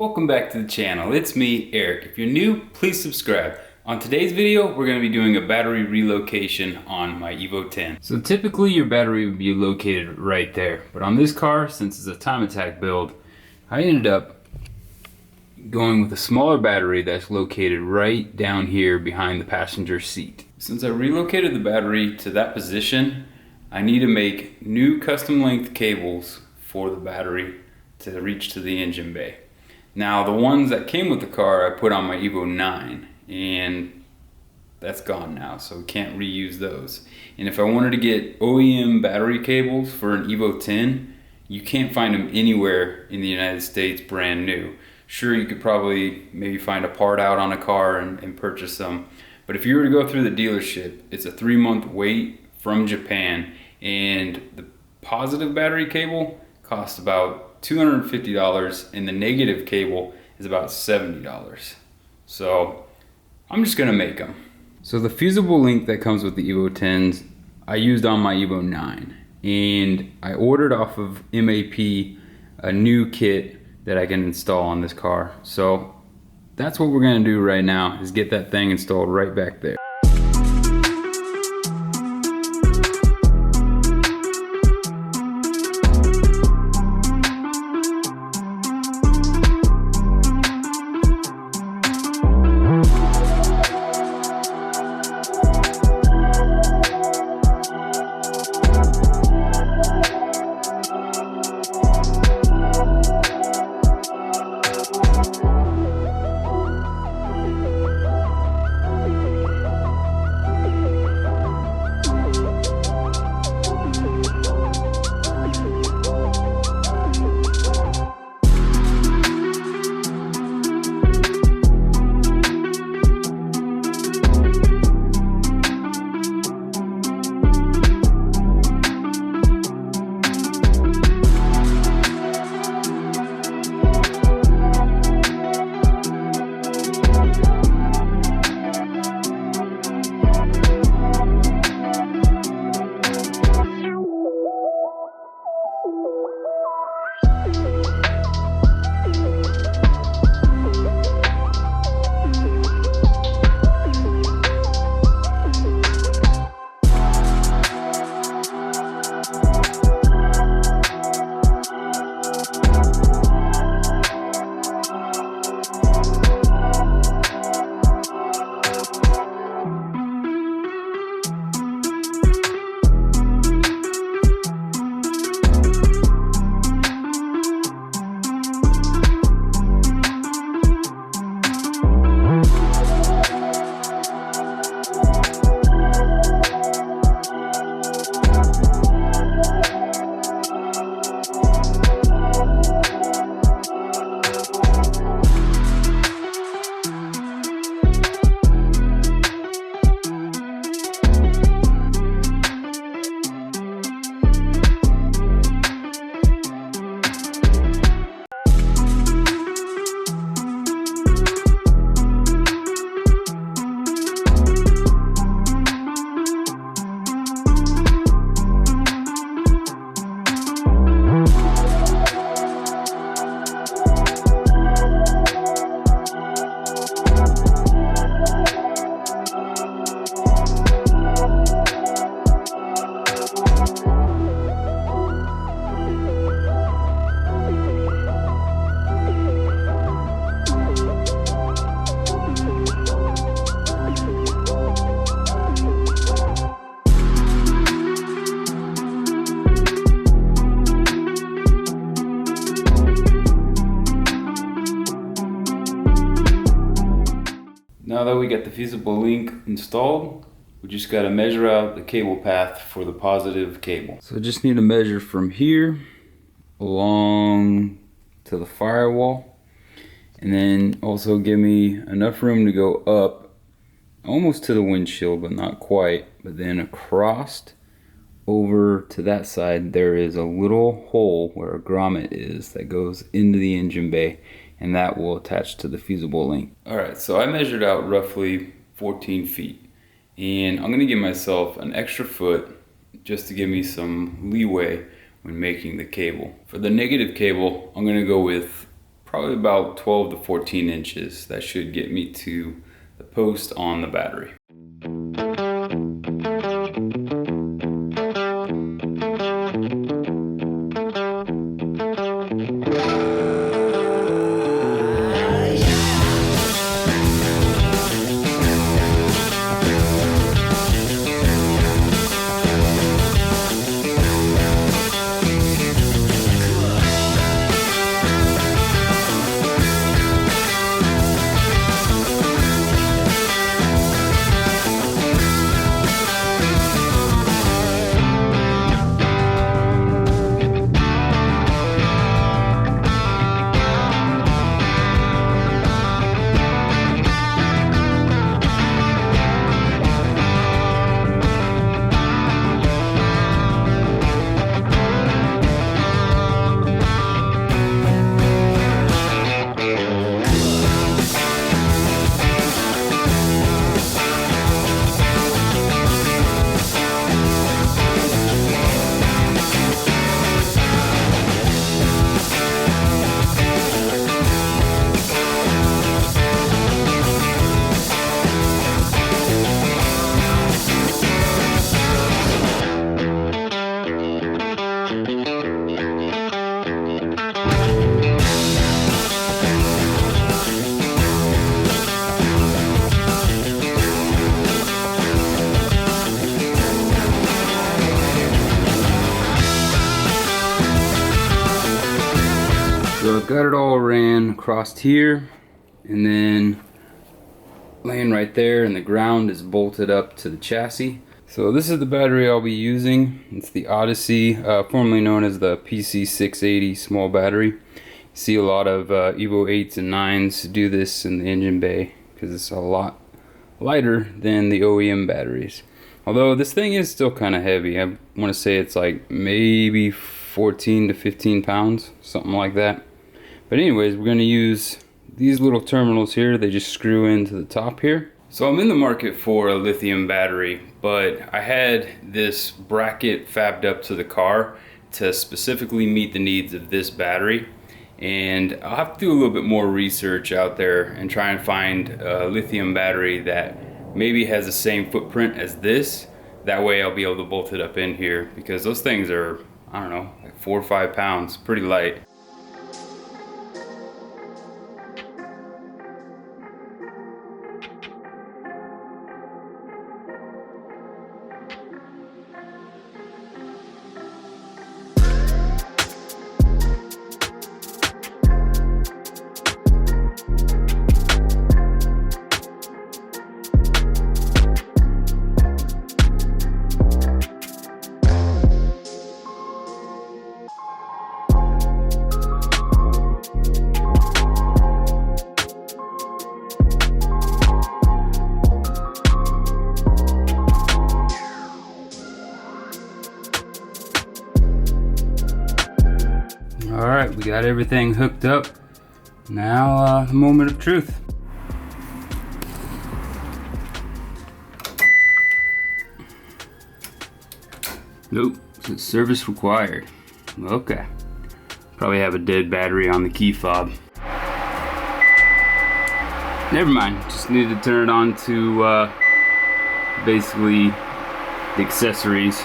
Welcome back to the channel. It's me, Eric. If you're new, please subscribe. On today's video, we're going to be doing a battery relocation on my Evo 10. So typically your battery would be located right there, but on this car, since it's a time attack build, I ended up going with a smaller battery that's located right down here behind the passenger seat. Since I relocated the battery to that position, I need to make new custom length cables for the battery to reach to the engine bay. Now the ones that came with the car I put on my Evo 9 and that's gone now, so we can't reuse those. And if I wanted to get OEM battery cables for an Evo 10, you can't find them anywhere in the United States brand new. Sure, you could probably maybe find a part out on a car and purchase them, but if you were to go through the dealership, it's a 3-month wait from Japan, and the positive battery cable costs about $250 and the negative cable is about $70. So I'm just gonna make them. So the fusible link that comes with the Evo 10s I used on my Evo 9, and I ordered off of MAP a new kit that I can install on this car. So that's what we're gonna do right now, is get that thing installed right back there. Now that we got the Fusible link installed, we just got to measure out the cable path for the positive cable. So I just need to measure from here along to the firewall, and then also give me enough room to go up almost to the windshield, but not quite, but then across over to that side there is a little hole where a grommet is that goes into the engine bay, and that will attach to the Fusible link. Alright, so I measured out roughly 14 feet, and I'm going to give myself an extra foot just to give me some leeway when making the cable. For the negative cable, I'm going to go with probably about 12 to 14 inches. That should get me to the post on the battery. So I've got it all ran across here, and then laying right there, and the ground is bolted up to the chassis. So this is the battery I'll be using. It's the Odyssey, formerly known as the PC680 small battery. You see a lot of Evo 8s and 9s do this in the engine bay because it's a lot lighter than the OEM batteries. Although this thing is still kind of heavy. I want to say it's like maybe 14 to 15 pounds, something like that. But anyways, we're going to use these little terminals here. They just screw into the top here. So I'm in the market for a lithium battery, but I had this bracket fabbed up to the car to specifically meet the needs of this battery. And I'll have to do a little bit more research out there and try and find a lithium battery that maybe has the same footprint as this. That way I'll be able to bolt it up in here, because those things are, I don't know, like 4 or 5 pounds, pretty light. Alright, we got everything hooked up. Now, the moment of truth. Nope, it's service required. Okay. Probably have a dead battery on the key fob. Never mind, just need to turn it on to basically the accessories.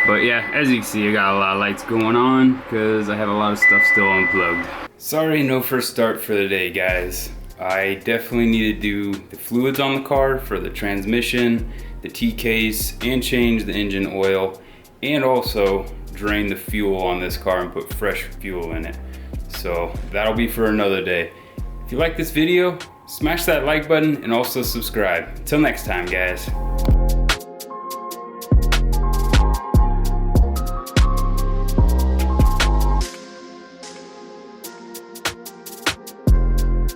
But yeah, as you can see, I got a lot of lights going on because I have a lot of stuff still unplugged. Sorry, no first start for the day, guys. I definitely need to do the fluids on the car for the transmission, the T-case, and change the engine oil, and also drain the fuel on this car and put fresh fuel in it. So that'll be for another day. If you like this video, smash that like button and also subscribe. Until next time, guys.